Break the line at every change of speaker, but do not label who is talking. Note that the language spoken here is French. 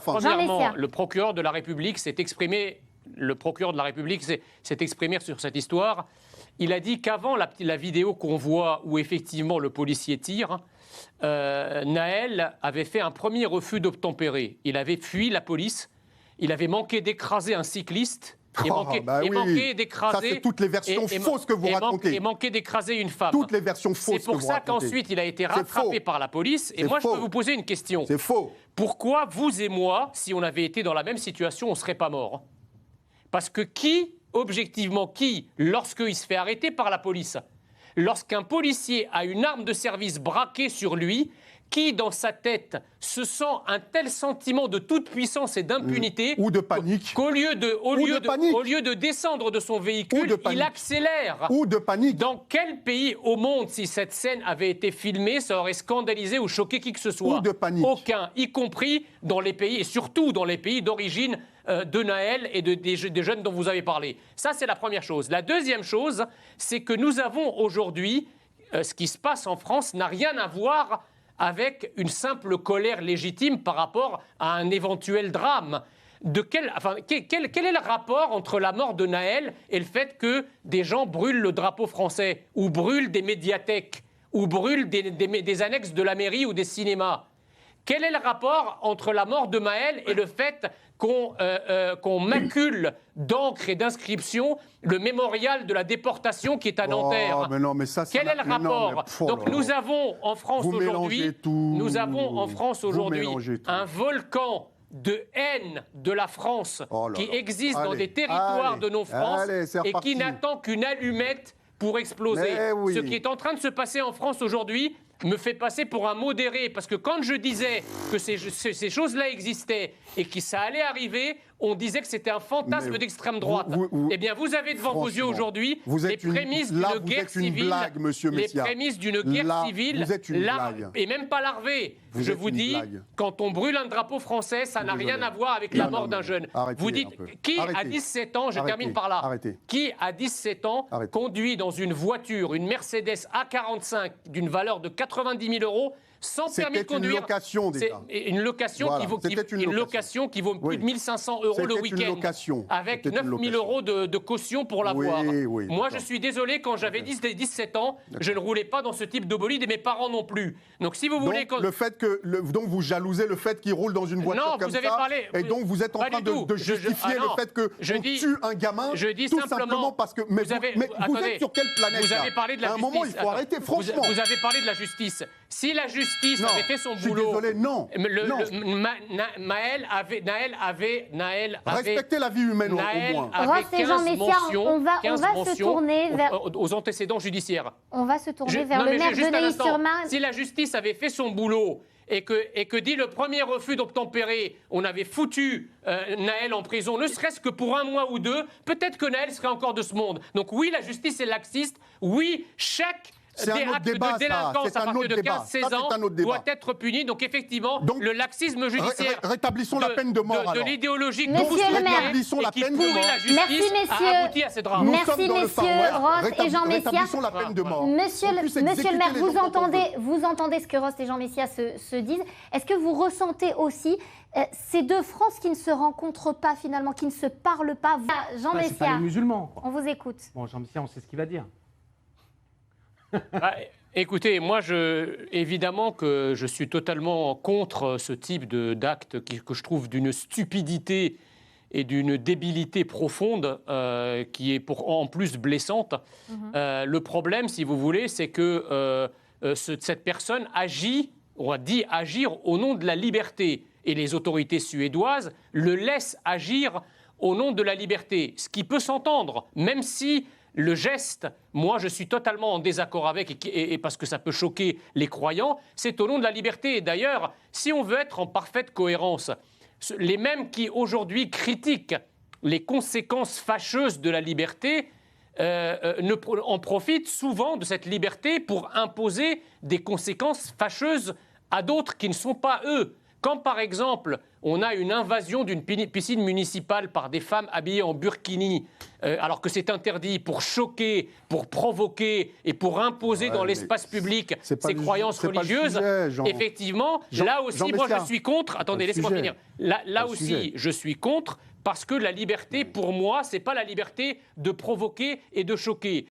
Premièrement, le procureur de la République s'est exprimé. Le procureur de la République s'est exprimé sur cette histoire. Il a dit qu'avant la vidéo qu'on voit où effectivement le policier tire, Naël avait fait un premier refus d'obtempérer. Il avait fui la police. Il avait manqué d'écraser un cycliste. Manqué d'écraser.
Ça, c'est toutes les versions fausses que vous racontez.
Et manqué d'écraser une femme.
Toutes les versions fausses que vous racontez.
C'est pour ça qu'ensuite, il a été rattrapé par la police. Et moi, je peux vous poser une question.
C'est faux.
Pourquoi vous et moi, si on avait été dans la même situation, on ne serait pas morts? Parce que objectivement, lorsqu'il se fait arrêter par la police, lorsqu'un policier a une arme de service braquée sur lui, qui, dans sa tête, se sent un tel sentiment de toute puissance et d'impunité
ou de panique
qu'au lieu de descendre de son véhicule, il accélère.
Ou de panique.
Dans quel pays au monde, si cette scène avait été filmée, ça aurait scandalisé ou choqué qui que ce soit?
Ou de panique.
Aucun, y compris dans les pays, et surtout dans les pays d'origine de Naël et des jeunes dont vous avez parlé. Ça, c'est la première chose. La deuxième chose, c'est que nous avons aujourd'hui, ce qui se passe en France n'a rien à voir avec une simple colère légitime par rapport à un éventuel drame. Quel est le rapport entre la mort de Naël et le fait que des gens brûlent le drapeau français, ou brûlent des médiathèques, ou brûlent des annexes de la mairie ou des cinémas? Quel est le rapport entre la mort de Naël et le fait qu'on macule d'encre et d'inscription le mémorial de la déportation qui est à Nanterre? Quel est le rapport? Donc nous avons en France aujourd'hui un volcan de haine de la France qui existe dans des territoires de nos France et qui n'attend qu'une allumette pour exploser. Ce qui est en train de se passer en France aujourd'hui me fait passer pour un modéré, parce que quand je disais que ces choses-là existaient et que ça allait arriver, on disait que c'était un fantasme d'extrême droite. Eh bien, vous avez devant vos yeux aujourd'hui les prémices d'une guerre civile. Les prémices d'une guerre civile, et même pas larvée. Je vous dis, quand on brûle un drapeau français, ça n'a rien à voir avec la mort d'un jeune. Vous dites, qui à 17 ans, je termine par là, qui à 17 ans conduit dans une voiture, une Mercedes A45 d'une valeur de 90 000 euros, sans permis de conduire? Une location qui vaut plus de 1 500 euros le week-end, avec 9 000 euros de caution pour l'avoir. Moi, je suis désolé, quand j'avais 17 ans, je ne roulais pas dans ce type de bolide et mes parents non plus. Donc, si vous voulez...
Donc, vous jalousez le fait qu'ils roulent dans une voiture comme ça, et donc vous êtes en train de justifier le fait qu'on tue un gamin tout simplement parce que... Mais vous êtes sur quelle planète?
Vous avez parlé de la justice.
À un moment, il faut arrêter, franchement.
Vous avez parlé de la justice. Si la justice avait fait son boulot...
Je suis désolé, non.
Naël avait...
Respectez la vie humaine au moins.
Ross et Jean Messia, on va se tourner vers...
aux antécédents judiciaires.
On va se tourner vers le maire de Neuilly-sur-Marne.
Si la justice avait fait son boulot et que dit le premier refus d'obtempérer, on avait foutu Naël en prison, ne serait-ce que pour 1 mois ou 2, peut-être que Naël serait encore de ce monde. Donc oui, la justice est laxiste. Oui, chaque acte de délinquance à partir de 15-16 ans doit être puni. Donc effectivement, le laxisme judiciaire
rétablissons la peine de mort,
de l'idéologie que
vous
souhaitez et qui pourrit la justice a abouti à ces drames.
Merci messieurs Ross et Jean Messia. Monsieur le maire, vous entendez ce que Ross et Jean Messia se disent. Est-ce que vous ressentez aussi ces deux France qui ne se rencontrent pas finalement, qui ne se parlent pas? Jean Messia,
c'est pas les musulmans, quoi.
On vous écoute.
Bon, Jean Messia, on sait ce qu'il va dire.
Écoutez, moi, évidemment que je suis totalement contre ce type d'acte que je trouve d'une stupidité et d'une débilité profonde qui est en plus blessante. Le problème, si vous voulez, c'est que cette personne on dit agir au nom de la liberté. Et les autorités suédoises le laissent agir au nom de la liberté. Ce qui peut s'entendre, même si... Le geste, moi je suis totalement en désaccord avec, et parce que ça peut choquer les croyants, c'est au nom de la liberté. Et d'ailleurs, si on veut être en parfaite cohérence, les mêmes qui aujourd'hui critiquent les conséquences fâcheuses de la liberté en profitent souvent de cette liberté pour imposer des conséquences fâcheuses à d'autres qui ne sont pas eux. Quand, par exemple, on a une invasion d'une piscine municipale par des femmes habillées en burkini, alors que c'est interdit, pour choquer, pour provoquer et pour imposer dans l'espace public ces croyances religieuses, effectivement, là aussi, moi je suis contre. Attendez, laissez-moi finir. Là aussi, je suis contre, parce que la liberté, pour moi, c'est pas la liberté de provoquer et de choquer.